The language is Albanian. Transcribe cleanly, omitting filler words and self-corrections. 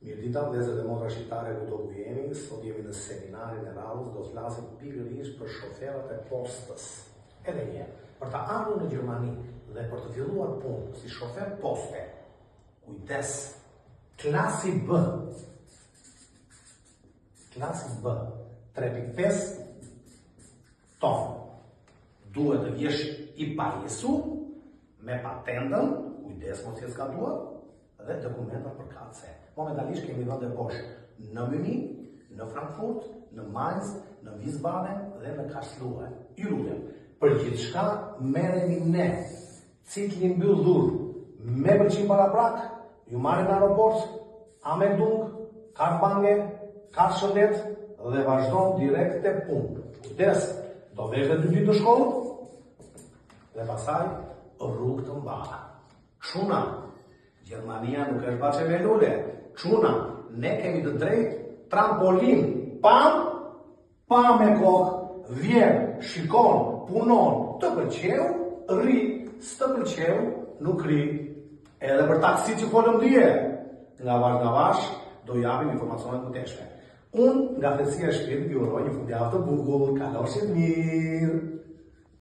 Mirdita, vëllezër dhe motra shqiptare ku do ku jemi, sot jemi në seminarin e radhës, do të flasim pikërisht për shoferët e postës. Edhe një, për të ardhur në Gjermani dhe për të filluar punë si shofer poste, kujdes, klasi B, 3.5 ton, duhet të jesh i pajisur me patentën, kujdes mos jesh gatuar, dhe dokumenta për KC. Momentalisht kemi vende poshtë në Münih, në Frankfurt, në Mainz, në Wiesbaden dhe në Karlsruhe. Ju lutem, për gjithçka merreni ne, cikli mbyllur, me pëlqim paraprak, ju marrin në aeroport, Amerdung, Karbange, Karshëndet dhe vazhdon direkt te punë. Kujdes, do vesh dhe 2 ditë në shkollë dhe pastaj rrugë të mbarë. Çuna, Gjermania nuk është bache me lule. Çuna, ne kemi të drejtë trampolin. Pam me kokë, vjen, shikon, punon, të pëlqeu, rri, s'të pëlqeu, nuk rri. Edhe për taksi që folëm dje, nga vash, do japim informacione të teshme. Unë, nga Thellësia e Shpirtit, ju uroj një fundjavë të bukur, kaloshit mirë.